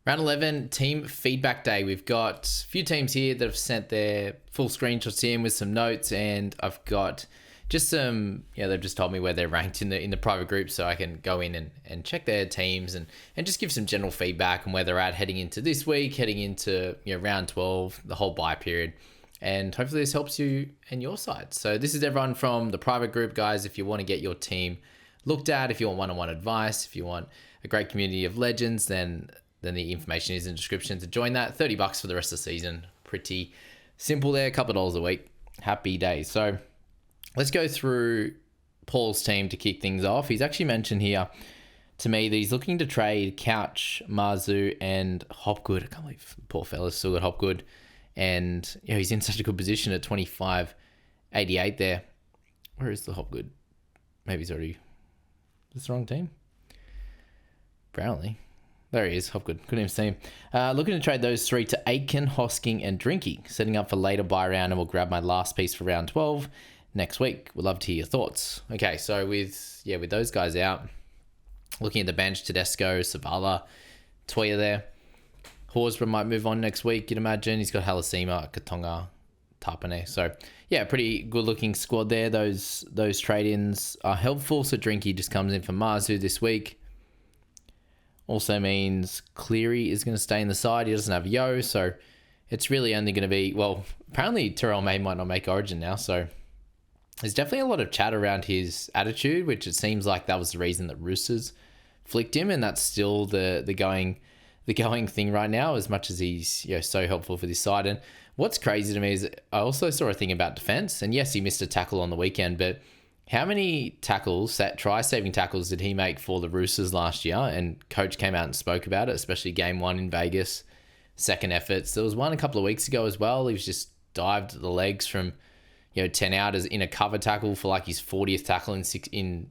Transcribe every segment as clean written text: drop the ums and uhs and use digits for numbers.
Round 11, team feedback day. We've got a few teams here that have sent their full screenshots in with some notes, and I've got just some, they've just told me where they're ranked in the private group, so I can go in and check their teams and just give some general feedback on where they're at heading into this week, heading into round 12, the whole bye period. And hopefully this helps you and your side. So this is everyone from the private group, guys. If you want to get your team looked at, if you want one-on-one advice, if you want a great community of legends, then the information is in the description to join that. $30 for the rest of the season. Pretty simple there. A couple of dollars a week. Happy days. So let's go through Paul's team to kick things off. He's actually mentioned here to me that he's looking to trade Couch, Marzu, and Hopgood. I can't believe poor fella's still got Hopgood. And he's in such a good position at 25.88 there. Where is the Hopgood? Maybe he's already... Is this the wrong team? Brownlee. There he is, Hopgood. Couldn't even see him. Looking to trade those three to Aitken, Hosking, and Drinky. Setting up for later buy round, and we'll grab my last piece for round 12 next week. We'd love to hear your thoughts. Okay, so with those guys out, looking at the bench, Tedesco, Savala, Toya there. Horsburgh might move on next week, you'd imagine. He's got Halasima, Katonga, Tapane. So, pretty good-looking squad there. Those trade-ins are helpful. So, Drinky just comes in for Marzu this week. Also means Cleary is going to stay in the side. He doesn't have Yo, so it's really only going to be... Well, apparently Terrell May might not make Origin now, so there's definitely a lot of chat around his attitude, which it seems like that was the reason that Roosters flicked him, and that's still the going thing right now, as much as he's so helpful for this side. And what's crazy to me is I also saw a thing about defense, and yes, he missed a tackle on the weekend, but how many tackles, try-saving tackles, did he make for the Roosters last year? And coach came out and spoke about it, especially game 1 in Vegas, second efforts. There was one a couple of weeks ago as well. He was just dived at the legs from 10 out as in a cover tackle for like his 40th tackle in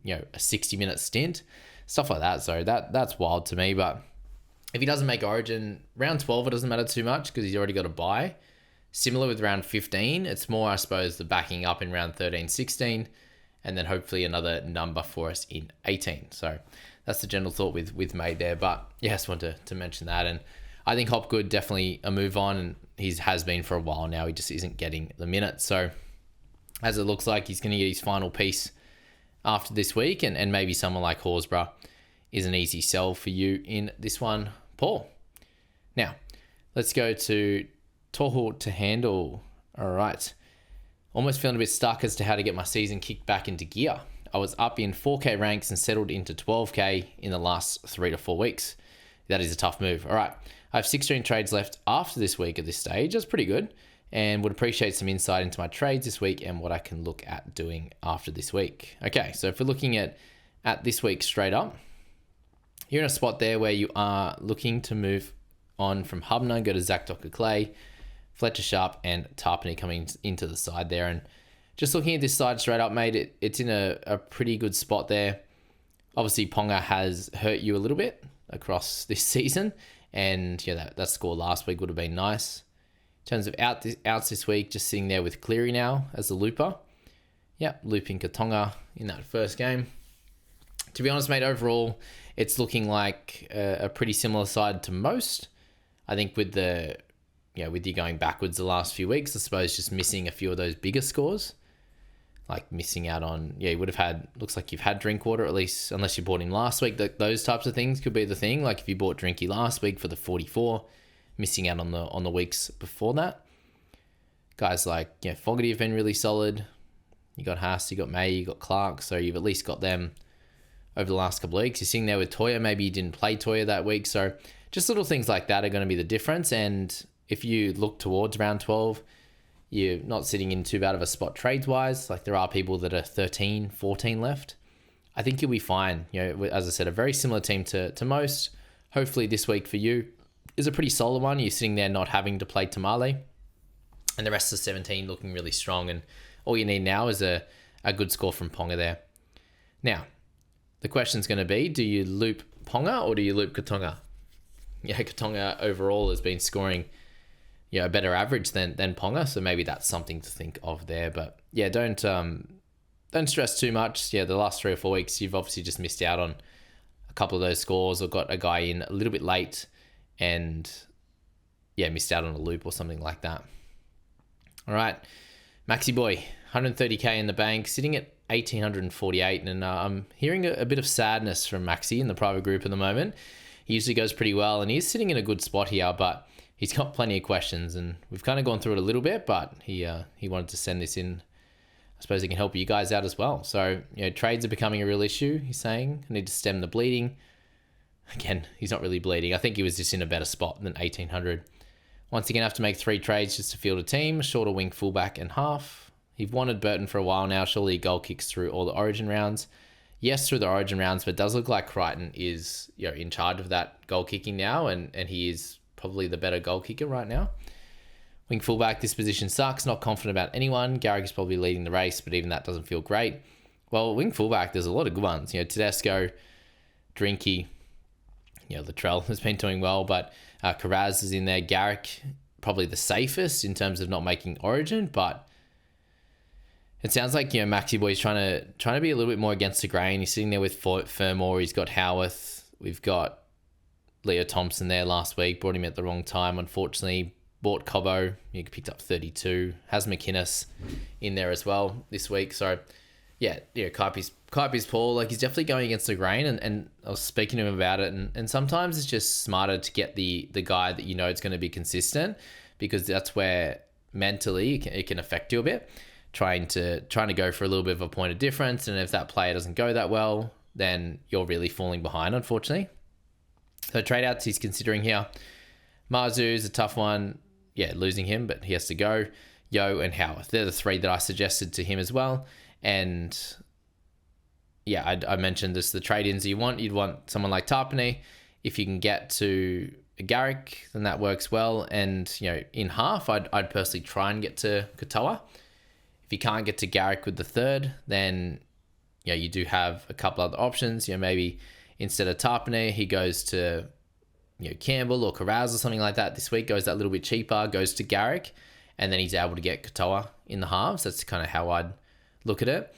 a 60-minute stint, stuff like that. So that's wild to me. But if he doesn't make Origin, round 12, it doesn't matter too much because he's already got a bye. Similar with round 15, it's more, I suppose, the backing up in round 13, 16, and then hopefully another number for us in 18. So that's the general thought with May there. But yeah, I just wanted to mention that. And I think Hopgood definitely a move on, and he has been for a while now. He just isn't getting the minutes. So as it looks like, he's going to get his final piece after this week, and maybe someone like Horsburgh is an easy sell for you in this one, Paul. Now, let's go to Tohu to handle. All right. Almost feeling a bit stuck as to how to get my season kicked back into gear. I was up in 4K ranks and settled into 12K in the last 3 to 4 weeks. That is a tough move. All right. I have 16 trades left after this week at this stage. That's pretty good. And would appreciate some insight into my trades this week and what I can look at doing after this week. Okay, so if we're looking at this week straight up, you're in a spot there where you are looking to move on from Hubner, go to Zach Docker-Clay, Fletcher Sharp, and Tarpany coming into the side there. And just looking at this side straight up, mate, it's in a pretty good spot there. Obviously, Ponga has hurt you a little bit across this season. And yeah, that score last week would have been nice. In terms of outs this week, just sitting there with Cleary now as the looper. Yep, looping Katonga in that first game. To be honest, mate, overall, it's looking like a pretty similar side to most. I think with you going backwards the last few weeks, I suppose just missing a few of those bigger scores. Like missing out on, you would have had, looks like you've had Drinkwater, at least, unless you bought him last week. Those types of things could be the thing. Like if you bought Drinky last week for the 44, missing out on the weeks before that. Guys like Fogarty have been really solid. You got Haas, you got May, you got Clark, so you've at least got them over the last couple of weeks. You're sitting there with Toya. Maybe you didn't play Toya that week, so just little things like that are going to be the difference. And if you look towards round 12, you're not sitting in too bad of a spot trades-wise. Like there are people that are 13, 14 left. I think you'll be fine. As I said, a very similar team to most. Hopefully this week for you is a pretty solid one. You're sitting there not having to play Tamale. And the rest of the 17 looking really strong. And all you need now is a good score from Ponga there. Now, the question's going to be, do you loop Ponga or do you loop Katonga? Katonga overall has been scoring a better average than Ponga, so maybe that's something to think of there. But yeah, don't stress too much. The last 3 or 4 weeks, you've obviously just missed out on a couple of those scores or got a guy in a little bit late and missed out on a loop or something like that. All right, Maxi Boy, 130k in the bank, sitting at 1,848, and I'm hearing a bit of sadness from Maxi in the private group at the moment. He usually goes pretty well, and he's sitting in a good spot here, but he's got plenty of questions, and we've kind of gone through it a little bit, but he wanted to send this in. I suppose it can help you guys out as well. So, trades are becoming a real issue, he's saying. I need to stem the bleeding. Again, he's not really bleeding. I think he was just in a better spot than 1,800. Once again, I have to make 3 trades just to field a team. Shorter wing fullback and half. You've wanted Burton for a while now. Surely he goal kicks through all the Origin rounds. Yes, through the Origin rounds, but it does look like Crichton is in charge of that goal kicking now, and he is probably the better goal kicker right now. Wing fullback, this position sucks. Not confident about anyone. Garrick is probably leading the race, but even that doesn't feel great. Well, wing fullback, there's a lot of good ones. Tedesco, Drinky, Latrell has been doing well, but Carraz is in there. Garrick, probably the safest in terms of not making Origin, but it sounds like Maxi Boy's trying to be a little bit more against the grain. He's sitting there with Fermor. He's got Howarth. We've got Leo Thompson there last week. Brought him at the wrong time, unfortunately. Bought Cobbo. He picked up 32. Has McInnes in there as well this week. So, Kaipi's Paul. Like, he's definitely going against the grain. And I was speaking to him about it. And sometimes it's just smarter to get the guy that it's going to be consistent, because that's where mentally it can affect you a bit. Trying to go for a little bit of a point of difference. And if that player doesn't go that well, then you're really falling behind, unfortunately. So trade outs he's considering here. Marzu's a tough one. Losing him, but he has to go. Yo and Howarth. They're the 3 that I suggested to him as well. And I mentioned this, the trade-ins you'd want someone like Tarpany. If you can get to Garrick, then that works well. And, in half, I'd personally try and get to Katoa. If you can't get to Garrick with the 3rd, then, you do have a couple other options. Maybe instead of Tarpany, he goes to Campbell or Carraz or something like that this week, goes that little bit cheaper, goes to Garrick, and then he's able to get Katoa in the halves. That's kind of how I'd look at it.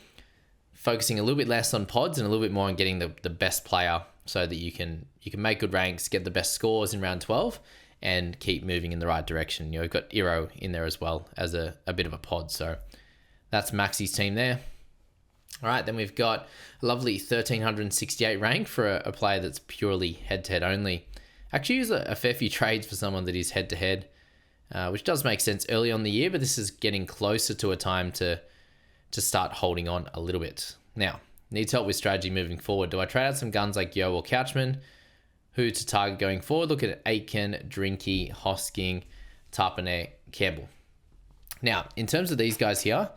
Focusing a little bit less on pods and a little bit more on getting the best player, so that you can make good ranks, get the best scores in round 12, and keep moving in the right direction. We've got Iro in there as well as a bit of a pod. So that's Maxi's team there. All right, then we've got a lovely 1,368 rank for a player that's purely head-to-head only. Actually use a fair few trades for someone that is head-to-head, which does make sense early on in the year, but this is getting closer to a time to start holding on a little bit. Now, needs help with strategy moving forward. Do I trade out some guns like Yo or Couchman? Who to target going forward? Look at Aitken, Drinky, Hosking, Tarpane, Campbell. Now, in terms of these guys here,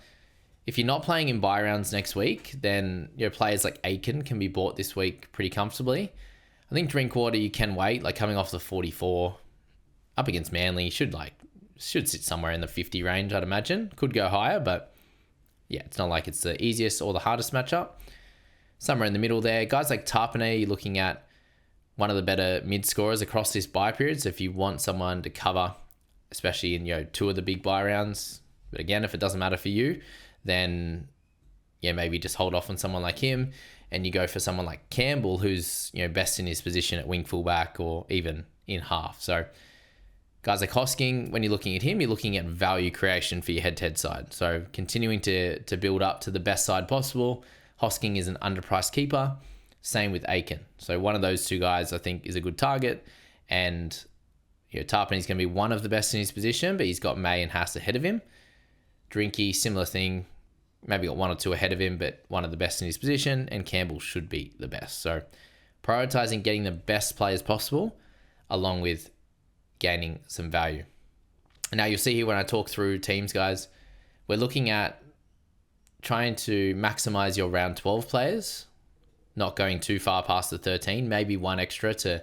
if you're not playing in buy rounds next week, then players like Aitken can be bought this week pretty comfortably. I think Drinkwater, you can wait, like coming off the 44 up against Manly, should sit somewhere in the 50 range, I'd imagine. Could go higher, but it's not like it's the easiest or the hardest matchup. Somewhere in the middle there. Guys like Tarpane, you're looking at one of the better mid scorers across this buy period. So if you want someone to cover, especially in 2 of the big buy rounds, but again, if it doesn't matter for you, then maybe just hold off on someone like him. And you go for someone like Campbell, who's best in his position at wing fullback or even in half. So guys like Hosking, when you're looking at him, you're looking at value creation for your head-to-head side. So continuing to build up to the best side possible. Hosking is an underpriced keeper. Same with Aiken. So one of those 2 guys I think is a good target. And Tarpany's going to be one of the best in his position, but he's got May and Haas ahead of him. Drinky, similar thing. Maybe got 1 or 2 ahead of him, but one of the best in his position, and Campbell should be the best. So prioritizing getting the best players possible along with gaining some value. Now you'll see here when I talk through teams, guys, we're looking at trying to maximize your round 12 players, not going too far past the 13, maybe 1 extra to,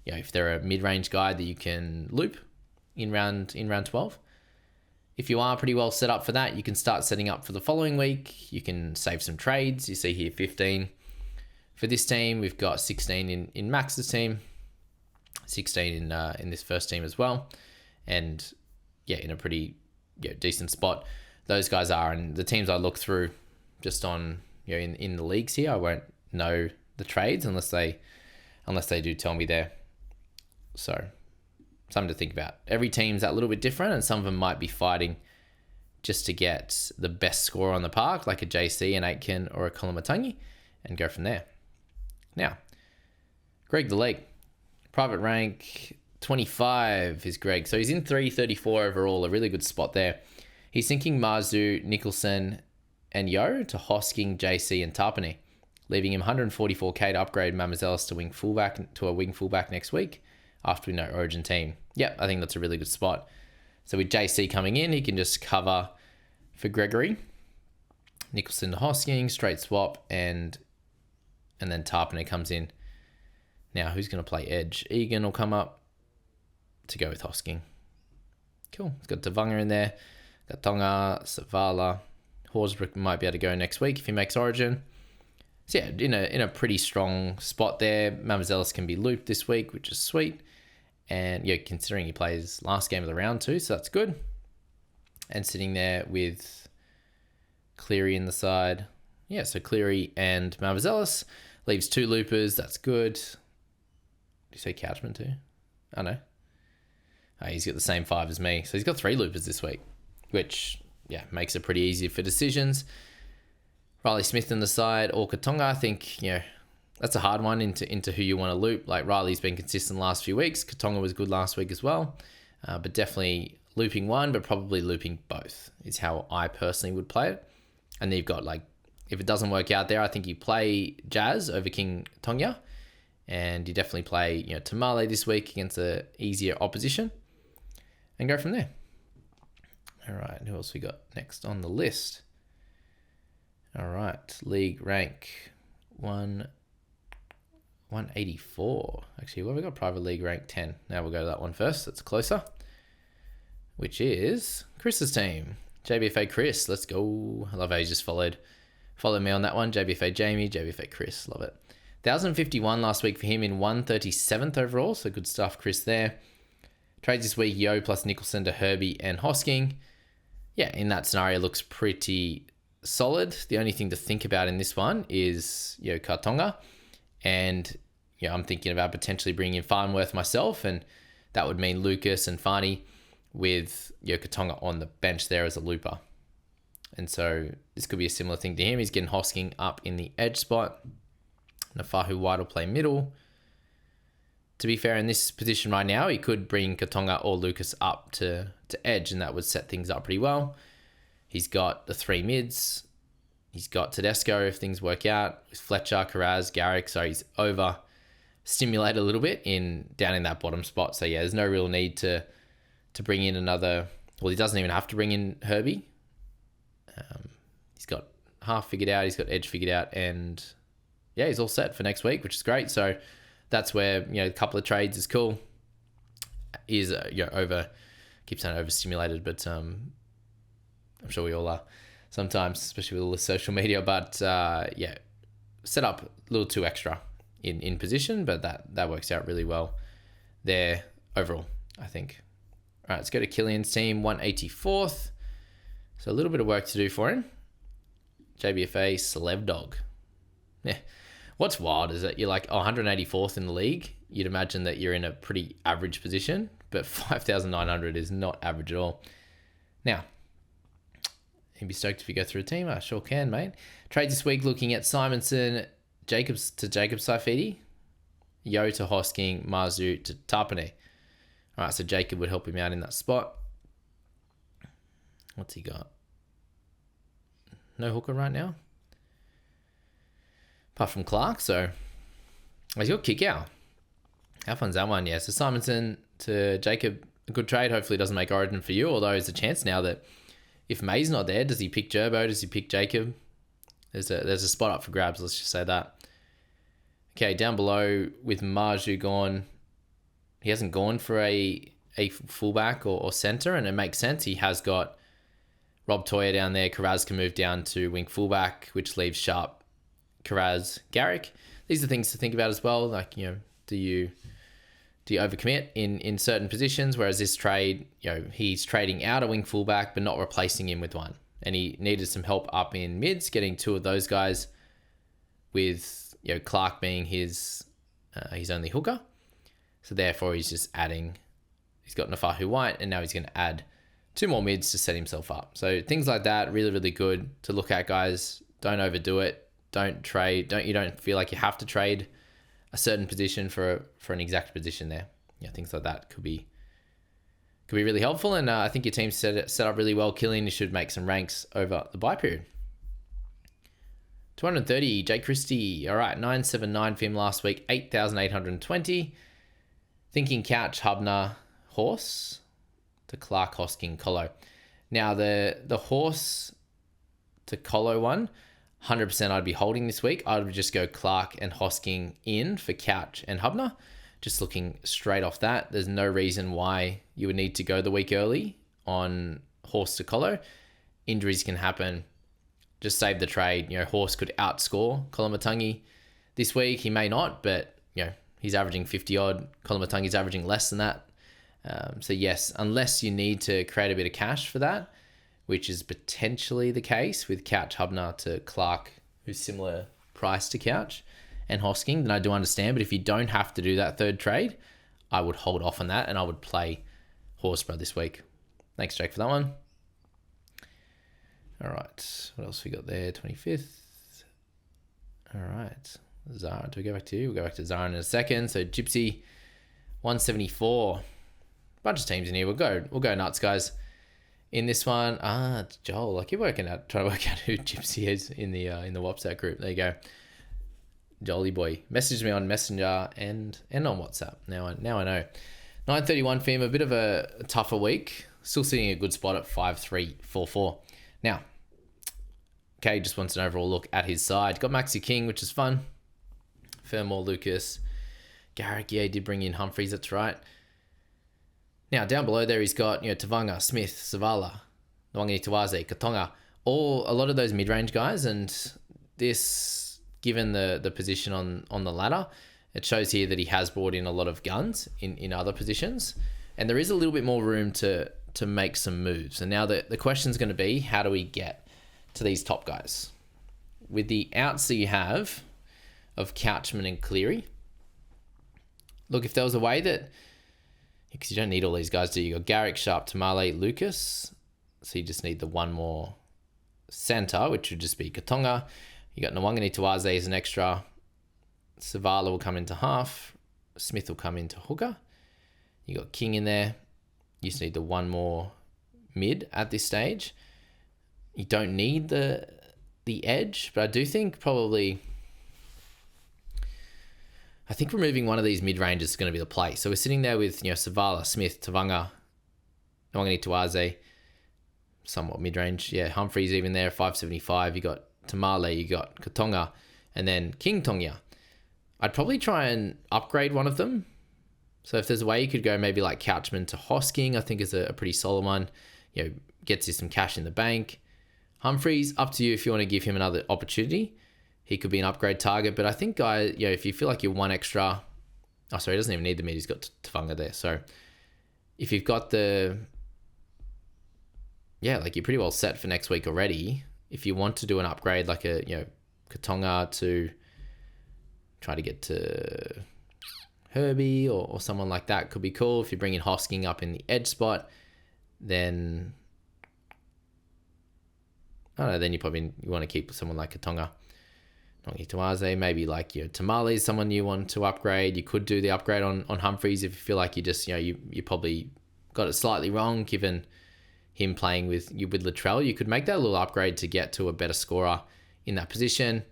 if they're a mid-range guy that you can loop in round 12. If you are pretty well set up for that, you can start setting up for the following week. You can save some trades. You see here 15 for this team. We've got 16 in Max's team, 16 in this first team as well. And in a pretty decent spot those guys are. And the teams I look through just on in the leagues here, I won't know the trades unless they do tell me there. So something to think about. Every team's a little bit different, and some of them might be fighting just to get the best score on the park, like a JC, an Aitken, or a Kolomatangi, and go from there. Now, Greg the League. Private rank 25 is Greg. So he's in 334 overall, a really good spot there. He's thinking Marzu, Nicholson, and Yo to Hosking, JC, and Tarpany, leaving him 144k to upgrade Mamazelis to a wing fullback next week after we know Origin team. Yep, I think that's a really good spot. So with JC coming in, he can just cover for Gregory. Nicholson to Hosking, straight swap, and then Tarpany comes in. Now, who's going to play edge? Egan will come up to go with Hosking. Cool. It's got Tavunga in there. Got Tonga, Savala. Horsbrook might be able to go next week if he makes Origin. So yeah, in a pretty strong spot there. Mamazelis can be looped this week, which is sweet. And yeah, considering he plays last game of the round too, so that's good. And sitting there with Cleary in the side. Yeah, so Cleary and Mamazelis leaves 2 loopers. That's good. Did you say Couchman too? Oh no. Oh, he's got the same 5 as me. So he's got 3 loopers this week, which yeah, makes it pretty easy for decisions. Riley Smith on the side, or Katonga. I think, that's a hard one into who you want to loop. Like Riley's been consistent the last few weeks. Katonga was good last week as well. But definitely looping one, but probably looping both is how I personally would play it. And then you've got if it doesn't work out there, I think you play Jazz over King Tonga. And you definitely play, Tamale this week against a easier opposition. And go from there. All right, who else we got next on the list? All right, league rank 184. Actually, what have we got? Private league rank 10. Now we'll go to that one first. That's closer. Which is Chris's team. JBFA Chris. Let's go. I love how he just followed me on that one. JBFA Jamie, JBFA Chris. Love it. 1,051 last week for him in 137th overall. So good stuff, Chris there. Trades this week, Yo plus Nicholson to Herbie and Hosking. Yeah, in that scenario, looks pretty solid. The only thing to think about in this one is, Kartonga. And, I'm thinking about potentially bringing in Farnworth myself. And that would mean Lucas and Farney with Kartonga on the bench there as a looper. And so this could be a similar thing to him. He's getting Hosking up in the edge spot. Nafahu White will play middle. To be fair, in this position right now, he could bring Katonga or Lucas up to edge, and that would set things up pretty well. He's got the 3 mids. He's got Tedesco if things work out. With Fletcher, Carraz, Garrick. So he's over-stimulated a little bit down in that bottom spot. So yeah, there's no real need to bring in another... Well, he doesn't even have to bring in Herbie. He's got half figured out. He's got edge figured out. And yeah, he's all set for next week, which is great. So that's where, a couple of trades is cool. Is, keep saying overstimulated, but I'm sure we all are sometimes, especially with all the social media. But set up a little too extra in position, but that works out really well there overall, I think. All right, let's go to Killian's team, 184th. So a little bit of work to do for him. JBFA Celeb Dog. Yeah. What's wild is that you're 184th in the league. You'd imagine that you're in a pretty average position, but 5,900 is not average at all. Now, you'd be stoked if you go through a team. I sure can, mate. Trades this week looking at Simonson, Jacobs to Jacob Saifidi, Yo to Hosking, Marzu to Tarpane. All right, so Jacob would help him out in that spot. What's he got? No hooker right now. Apart from Clark, so he's got kick out. How fun's that one? Yeah, so Simonson to Jacob, a good trade. Hopefully doesn't make Origin for you, although there's a chance now that if May's not there, does he pick Gerbo? Does he pick Jacob? There's a spot up for grabs, let's just say that. Okay, down below with Marju gone, he hasn't gone for a fullback or centre, and it makes sense. He has got Rob Toya down there. Carraz can move down to wing fullback, which leaves Sharp, Carraz, Garrick. These are things to think about as well. Do you overcommit in certain positions? Whereas this trade, he's trading out a wing fullback but not replacing him with one. And he needed some help up in mids, getting 2 of those guys with Clark being his only hooker. So therefore he's just adding He's got Nafahu White, and now he's going to add 2 more mids to set himself up. So things like that, really, really good to look at, guys. Don't overdo it. Don't trade. You don't feel like you have to trade a certain position for an exact position there. Yeah, things like that could be really helpful. And I think your team's set up really well. Killing, you should make some ranks over the bye period. 230, J. Christie. All right, 979 for him last week. 8,820. Thinking Couch, Hubner, Horse to Clark, Hosking, Colo. Now, the Horse to Colo one, 100% I'd be holding this week. I would just go Clark and Hosking in for Couch and Hubner. Just looking straight off that. There's no reason why you would need to go the week early on Horse to Colo. Injuries can happen. Just save the trade. Horse could outscore Kolomatangi this week. He may not, but he's averaging 50 odd. Kolomatangi's averaging less than that. So yes, unless you need to create a bit of cash for that, which is potentially the case with Couch, Hubner to Clark, who's similar price to Couch, and Hosking, then I do understand. But if you don't have to do that third trade, I would hold off on that and I would play Horseborough this week. Thanks, Jake, for that one. All right, what else we got there? 25th. All right, Zara. Do we go back to you? We'll go back to Zara in a second. So Gypsy, 174. Bunch of teams in here. We'll go nuts, guys. In this one, it's Joel. I keep trying to work out who Gypsy is in the WhatsApp group. There you go. Jolly boy. Message me on Messenger and on WhatsApp. Now I know. 931 for him. A bit of a tougher week. Still sitting in a good spot at 5-3-4-4. Now, okay, just wants an overall look at his side. Got Maxi King, which is fun. Fermor, Lucas, Garrick. Yeah, he did bring in Humphreys. That's right. Now, down below there, he's got, Tavanga, Smith, Savala, Nwangini Tawaze, Katonga, a lot of those mid-range guys. And this, given the position on the ladder, it shows here that he has brought in a lot of guns in other positions. And there is a little bit more room to make some moves. And now the question's going to be, how do we get to these top guys? With the outs that you have of Couchman and Cleary, look, if there was a way that, because you don't need all these guys, do you? Got Garrick, Sharp, Tamale, Lucas. So you just need the one more center, which would just be Katonga. You got Nwangini Tawaze as an extra. Savala will come into half. Smith will come into hooker. You got King in there. You just need the one more mid at this stage. You don't need the edge, but I do think probably, I think removing one of these mid-ranges is going to be the play. So we're sitting there with, Savala, Smith, Tavanga, Nwangini Tawaze, somewhat mid-range. Yeah, Humphreys even there, 575. You got Tamale, you got Katonga, and then King Tongia. I'd probably try and upgrade one of them. So if there's a way you could go maybe like Couchman to Hosking, I think is a pretty solid one. Gets you some cash in the bank. Humphreys, up to you if you want to give him another opportunity. He could be an upgrade target, but I think, if you feel like you're one extra... Oh, sorry, he doesn't even need the mid. He's got Tavanga there. So if you've got you're pretty well set for next week already. If you want to do an upgrade, like Katonga to try to get to Herbie or someone like that, could be cool. If you bring in Hosking up in the edge spot, then... I don't know, then you want to keep someone like Katonga. Tawaze, maybe like Tamale is someone you want to upgrade. You could do the upgrade on Humphreys if you feel like you just you probably got it slightly wrong given him playing with Latrell. You could make that a little upgrade to get to a better scorer in that position,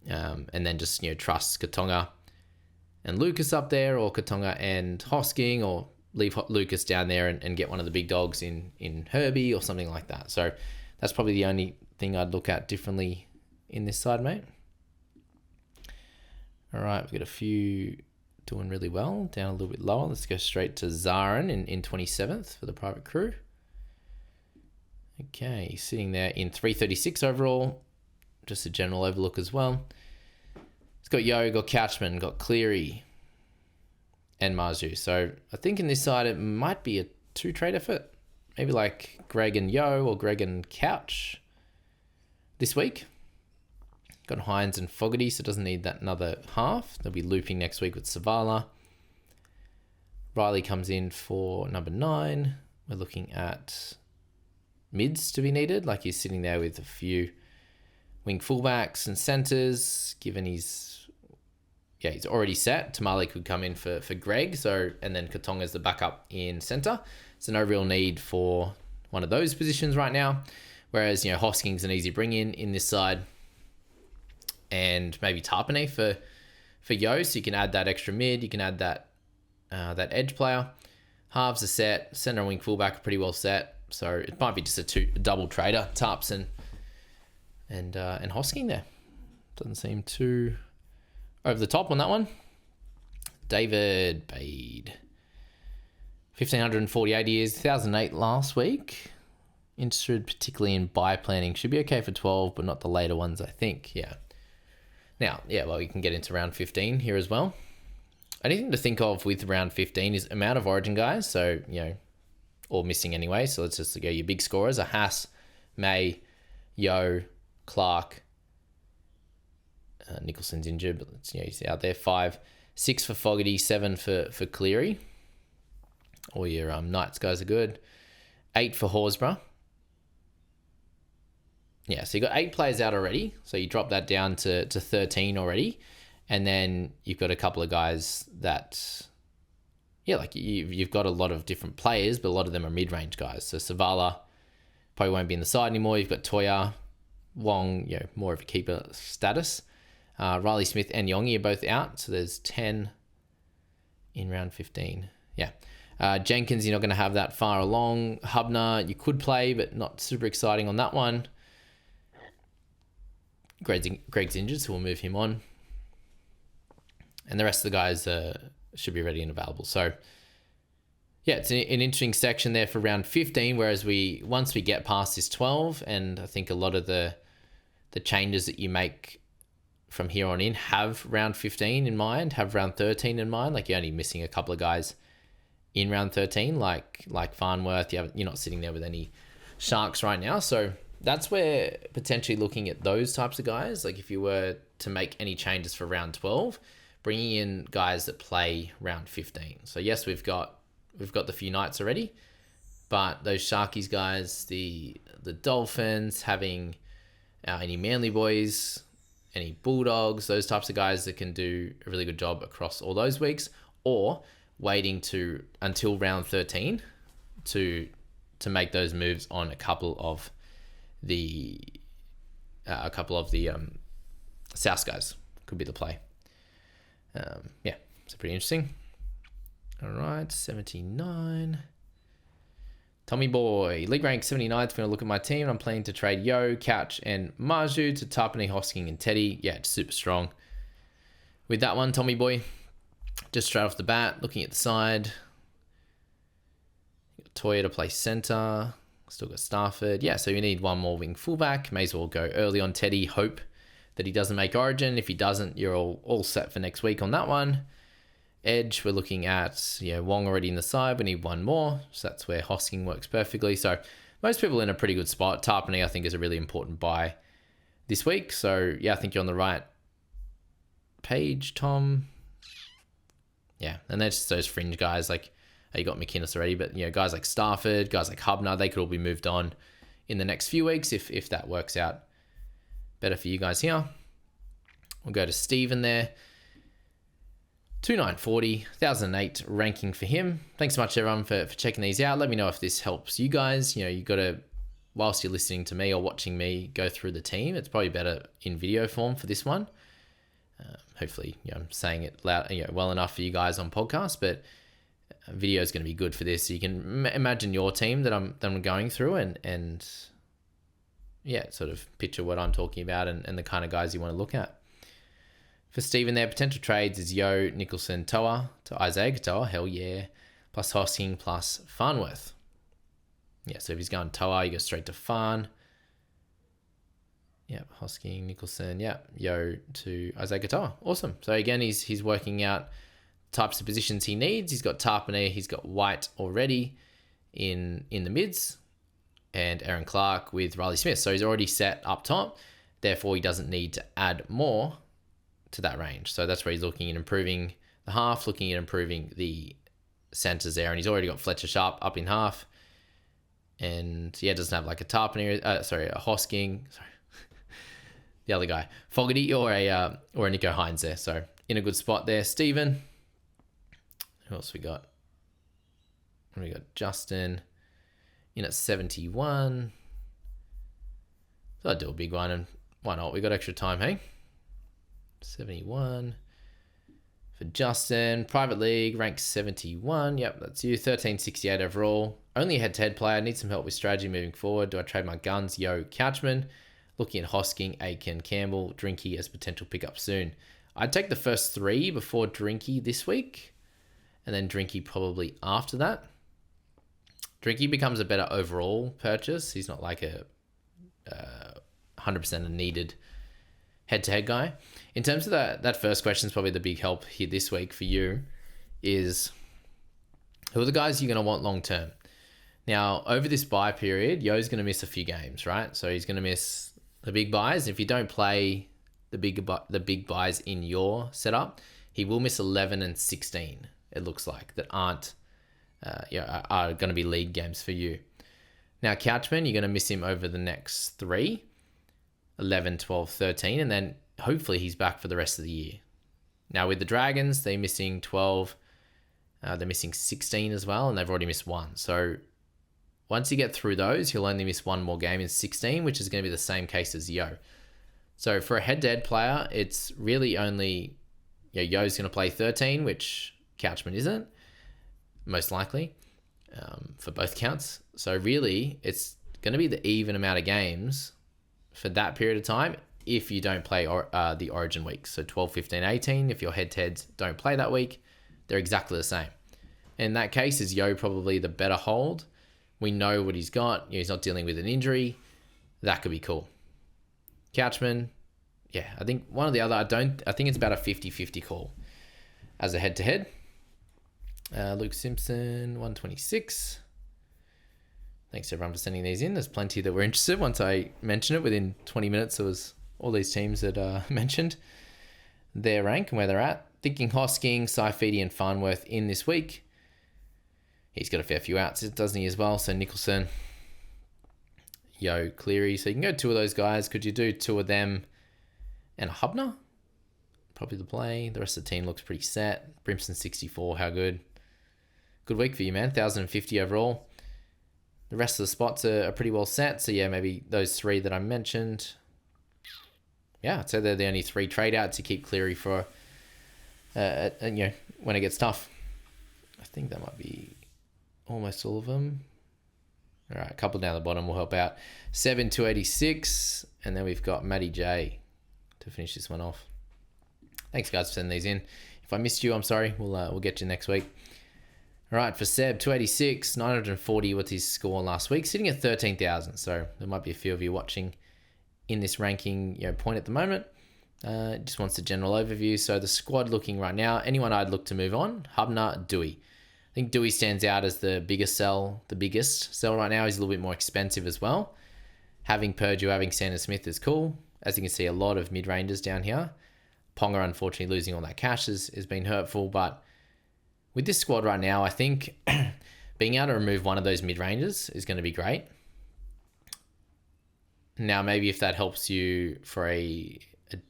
and then just trust Katonga and Lucas up there, or Katonga and Hosking, or leave Lucas down there and get one of the big dogs in Herbie or something like that. So that's probably the only thing I'd look at differently in this side, mate. All right, we've got a few doing really well, down a little bit lower. Let's go straight to Zarin in 27th for the private crew. Okay, he's sitting there in 336 overall. Just a general overlook as well. It's got Yo, got Couchman, got Cleary, and Marzu. So I think in this side it might be a 2-trade effort. Maybe like Greg and Yo or Greg and Couch this week. Got Hines and Fogarty, so it doesn't need that another half. They'll be looping next week with Savala. Riley comes in for number 9. We're looking at mids to be needed. Like he's sitting there with a few wing fullbacks and centres, given he's already set. Tamale could come in for Greg, and then Katonga's the backup in centre. So no real need for one of those positions right now. Whereas, Hosking's an easy bring in this side. And maybe Tarpanay for Yo, so you can add that extra mid, you can add that edge player. Halves are set, centre and wing fullback are pretty well set. So it might be just a double trader, Tarps and Hosking there. Doesn't seem too over the top on that one. David Bade. 1,548 years, 1,008 last week. Interested particularly in buy planning. Should be okay for 12, but not the later ones, I think. Yeah. Now, you can get into round 15 here as well. Anything to think of with round 15 is amount of Origin guys. So, all missing anyway. So let's just go your big scorers are Haas, May, Yo, Clark. Nicholson's injured, but he's out there. 5, 6 for Fogarty, 7 for Cleary. All your Knights guys are good. 8 for Horsburgh. Yeah, so you got 8 players out already. So you drop that down to 13 already. And then you've got a couple of guys that, you've got a lot of different players, but a lot of them are mid-range guys. So Savala probably won't be in the side anymore. You've got Toya, Wong, more of a keeper status. Riley Smith and Yongi are both out. So there's 10 in round 15. Yeah. Jenkins, you're not going to have that far along. Hubner, you could play, but not super exciting on that one. Greg's injured, so we'll move him on. And the rest of the guys should be ready and available. So, it's an interesting section there for round 15, whereas once we get past this 12, and I think a lot of the changes that you make from here on in have round 15 in mind, have round 13 in mind. Like you're only missing a couple of guys in round 13, like Farnworth. You're not sitting there with any Sharks right now. So that's where potentially looking at those types of guys, like if you were to make any changes for round 12, bringing in guys that play round 15. So yes, we've got the few Knights already, but those Sharkies guys, the Dolphins, having any Manly boys, any Bulldogs, those types of guys that can do a really good job across all those weeks, or waiting until round 13 to make those moves on a couple of the South guys could be the play. So pretty interesting. All right, 79. Tommy Boy, league rank 79th. If you want to look at my team, I'm planning to trade Yo, Couch, and Marju to Tarpany, Hosking, and Teddy. Yeah, it's super strong. With that one, Tommy Boy, just straight off the bat, looking at the side. Got Toya to play centre. Still got Stafford. Yeah, so you need one more wing fullback. May as well go early on Teddy. Hope that he doesn't make Origin. If he doesn't, you're all set for next week on that one. Edge, we're looking at Wong already in the side. We need one more. So that's where Hosking works perfectly. So most people in a pretty good spot. Tarpany, I think, is a really important buy this week. So yeah, I think you're on the right page, Tom. Yeah, and there's just those fringe guys like you got McInnes already, but guys like Stafford, guys like Hubner, they could all be moved on in the next few weeks if that works out better for you guys here. We'll go to Steven there. 2940, 1008 ranking for him. Thanks so much everyone for checking these out. Let me know if this helps you guys. You got to, whilst you're listening to me or watching me go through the team, it's probably better in video form for this one. Hopefully, I'm saying it loud, well enough for you guys on podcast, but video is going to be good for this. So you can imagine your team that I'm going through and sort of picture what I'm talking about and the kind of guys you want to look at. For Steven there, potential trades is Yo, Nicholson, Toa to Isaac Toa, hell yeah, plus Hosking, plus Farnworth. Yeah, so if he's going Toa, you go straight to Farn. Yeah, Hosking, Nicholson, yeah, Yo to Isaac Toa. Awesome. So again, he's working out types of positions he needs. He's got Tarpany, he's got White already in the mids, and Aaron Clark with Riley Smith. So he's already set up top. Therefore, he doesn't need to add more to that range. So that's where he's looking at improving the half, looking at improving the centres there, and he's already got Fletcher Sharp up in half. And yeah, doesn't have like a Tarpany, a Hosking, the other guy, Fogarty, or a Nico Hines there. So in a good spot there. Steven. Who else we got? We got Justin in at 71. So I'd do a big one, and why not? We got extra time, hey? 71 for Justin. Private league, rank 71. Yep, that's you. 1368 overall. Only a head-to-head player. Need some help with strategy moving forward. Do I trade my guns? Yo, Couchman. Looking at Hosking, Aiken, Campbell, Drinky as potential pickup soon. I'd take the first 3 before Drinky this week, and then Drinky probably after that. Drinky becomes a better overall purchase. He's not like a 100% a needed head-to-head guy. In terms of that first question, is probably the big help here this week for you is who are the guys you're going to want long-term? Now, over this bye period, Yo's going to miss a few games, right? So he's going to miss the big buys. If you don't play the big buys in your setup, he will miss 11 and 16, it looks like, that aren't are going to be league games for you. Now, Couchman, you're going to miss him over the next 3, 11, 12, 13, and then hopefully he's back for the rest of the year. Now, with the Dragons, they're missing 12, they're missing 16 as well, and they've already missed 1. So once you get through those, he'll only miss 1 more game in 16, which is going to be the same case as Yo. So for a head-to-head player, it's really only Yo's going to play 13, which Couchman isn't, most likely, for both counts. So really, it's going to be the even amount of games for that period of time if you don't play the Origin weeks. So 12, 15, 18, if your head-to-heads don't play that week, they're exactly the same. In that case, is Yo probably the better hold? We know what he's got. He's not dealing with an injury. That could be cool. Couchman, yeah, I think one or the other. I think it's about a 50-50 call as a head-to-head. Luke Simpson, 126. Thanks everyone for sending these in. There's plenty that were interested. Once I mentioned it, within 20 minutes, there was all these teams that mentioned their rank and where they're at. Thinking Hosking, Saifidi, and Farnworth in this week. He's got a fair few outs, doesn't he, as well? So Nicholson, Yo, Cleary. So you can go 2 of those guys. Could you do 2 of them and a Hubner? Probably the play. The rest of the team looks pretty set. Brimson, 64. How good? Good week for you, man. 1,050 overall. The rest of the spots are pretty well set. So yeah, maybe those 3 that I mentioned. Yeah, I'd say they're the only 3 trade outs to keep Cleary for, when it gets tough. I think that might be almost all of them. All right, a couple down the bottom will help out. 7, 286, and then we've got Matty J to finish this one off. Thanks, guys, for sending these in. If I missed you, I'm sorry. We'll get you next week. All right, for Seb, 286, 940 was his score last week, sitting at 13,000. So there might be a few of you watching in this ranking point at the moment. Just wants a general overview. So the squad looking right now, anyone I'd look to move on, Hubner, Dewey. I think Dewey stands out as the biggest sell right now. He's a little bit more expensive as well. Having Purdue, having Sanders Smith is cool. As you can see, a lot of mid-rangers down here. Ponga, unfortunately, losing all that cash has been hurtful. But with this squad right now, I think being able to remove one of those mid-rangers is going to be great. Now, maybe if that helps you for a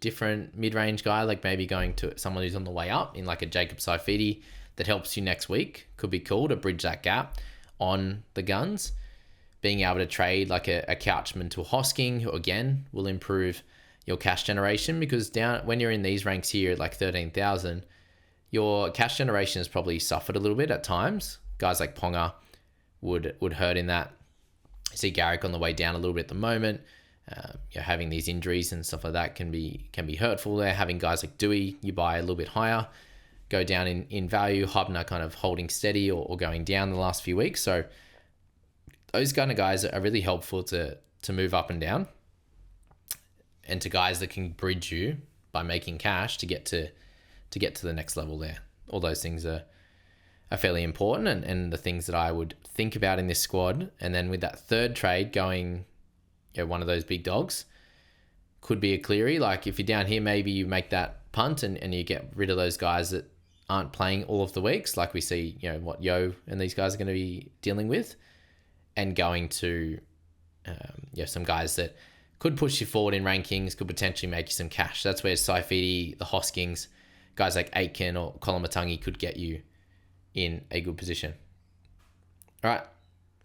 different mid-range guy, like maybe going to someone who's on the way up in like a Jacob Saifidi that helps you next week, could be cool to bridge that gap on the guns. Being able to trade like a Couchman to a Hosking, who again will improve your cash generation, because when you're in these ranks here at like 13,000, your cash generation has probably suffered a little bit at times. Guys like Ponga would hurt in that. I see Garrick on the way down a little bit at the moment. Having these injuries and stuff like that can be hurtful there. Having guys like Dewey, you buy a little bit higher, go down in value. Hubner kind of holding steady or going down the last few weeks. So those kind of guys are really helpful to move up and down, and to guys that can bridge you by making cash to get to the next level there. All those things are fairly important and the things that I would think about in this squad. And then with that third trade going, one of those big dogs could be a Cleary. Like if you're down here, maybe you make that punt and you get rid of those guys that aren't playing all of the weeks, like we see, what Yo and these guys are going to be dealing with, and going to, some guys that could push you forward in rankings, could potentially make you some cash. That's where Saifidi, the Hoskings, guys like Aitken or Kolomatangi could get you in a good position. All right,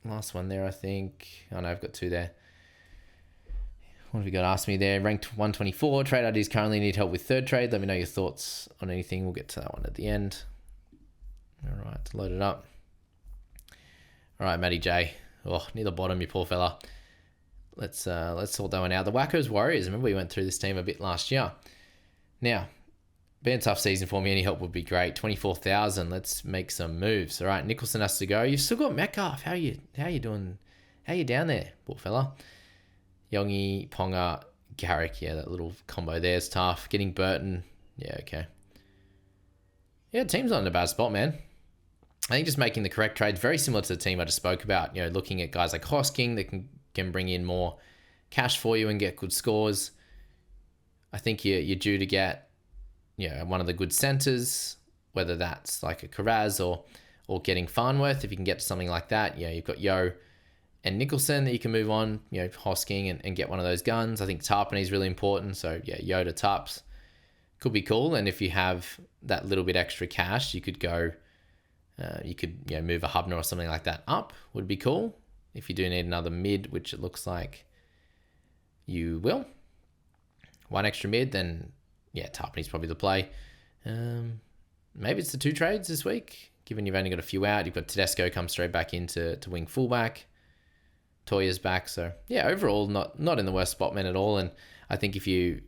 last one there, I think. Oh no, I've got two there. What have we got? Ask me there. Ranked 124. Trade ideas currently need help with third trade. Let me know your thoughts on anything. We'll get to that one at the end. All right, load it up. All right, Matty J. Oh, near the bottom, you poor fella. Let's sort that one out. The Wackos Warriors. Remember we went through this team a bit last year. Now, been a tough season for me. Any help would be great. 24,000. Let's make some moves. All right, Nicholson has to go. You've still got Metcalf. How you doing? How you down there, poor fella? Yongi, Ponga, Garrick. Yeah, that little combo there is tough. Getting Burton. Yeah, okay. Yeah, the team's not in a bad spot, man. I think just making the correct trades, very similar to the team I just spoke about. Looking at guys like Hosking that can bring in more cash for you and get good scores. I think you're due to get, one of the good centers, whether that's like a Carraz or getting Farnworth. If you can get to something like that, you've got Yo and Nicholson that you can move on, Hosking and get one of those guns. I think Tarpany is really important. So Yo to Tups could be cool. And if you have that little bit extra cash, you could go, move a Hubner or something like that up, would be cool. If you do need another mid, which it looks like you will, one extra mid, then Tarpany's probably the play. Maybe it's the two trades this week, given you've only got a few out. You've got Tedesco come straight back into wing fullback. Toya's back, so overall not in the worst spot, man, at all. And I think if you're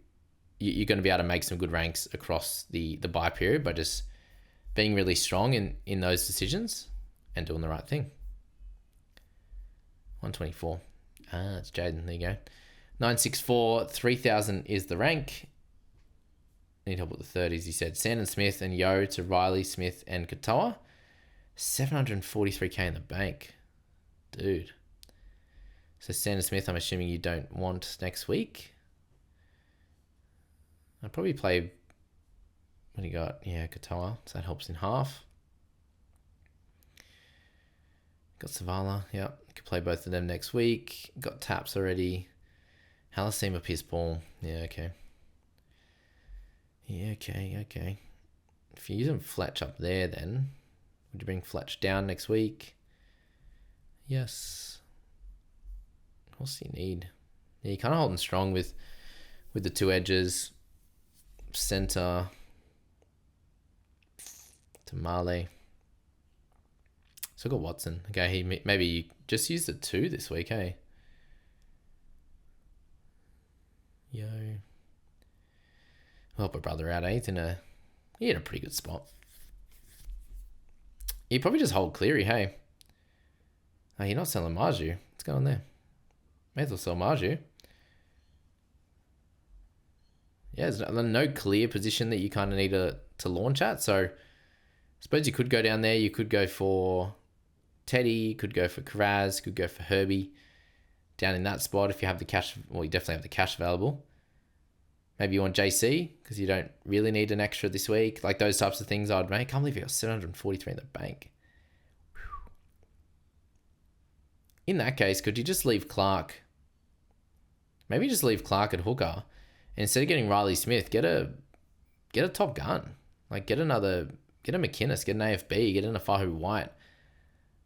going to be able to make some good ranks across the bye period by just being really strong in those decisions and doing the right thing. 124. It's Jaden. There you go. 964. 3,000 is the rank. Need help with the 30s. He said Sandon Smith and Yo to Riley, Smith and Katoa. 743k in the bank. Dude. So Sandon Smith, I'm assuming you don't want next week. I'd probably play... What do you got? Yeah, Katoa. So that helps in half. Got Savala. Yep. Could play both of them next week. Got Taps already. Halasima piss ball. Yeah, okay. Yeah, okay. If you're using Fletch up there, then would you bring Fletch down next week? Yes. What else do you need? Yeah, you're kind of holding strong with the two edges. Center to Marley. So I got Watson. Okay, maybe you just use the two this week, hey? Yo. Help a brother out, eh? He's in a pretty good spot. You probably just hold Cleary, hey? Oh, you're not selling Marju. What's going on there? May as well sell Marju. Yeah, there's no clear position that you kind of need to launch at. So I suppose you could go down there. You could go for Teddy, could go for Carraz, could go for Herbie down in that spot if you have the cash. Well, you definitely have the cash available. Maybe you want JC because you don't really need an extra this week. Like those types of things I'd make. I can't believe you got 743 in the bank. Whew. In that case, could you just leave Clark? Maybe just leave Clark at hooker. And instead of getting Riley Smith, get a top gun. Like get a McInnes, get an AFB, get an Afahu White.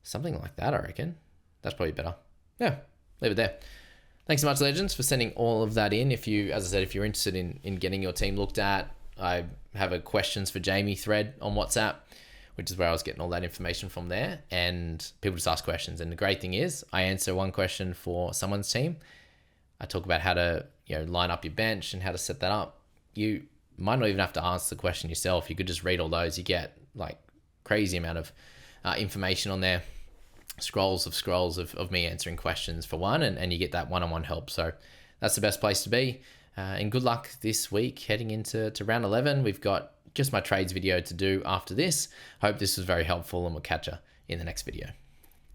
Something like that, I reckon. That's probably better. Yeah, leave it there. Thanks so much, Legends, for sending all of that in. If you're interested in getting your team looked at, I have a questions for Jamie thread on WhatsApp, which is where I was getting all that information from there. And people just ask questions. And the great thing is I answer one question for someone's team. I talk about how to line up your bench and how to set that up. You might not even have to answer the question yourself. You could just read all those. You get like crazy amount of information on there. Scrolls of me answering questions for one, and you get that one-on-one help. So that's the best place to be. And good luck this week heading into round 11. We've got just my trades video to do after this. Hope this was very helpful, and we'll catch you in the next video.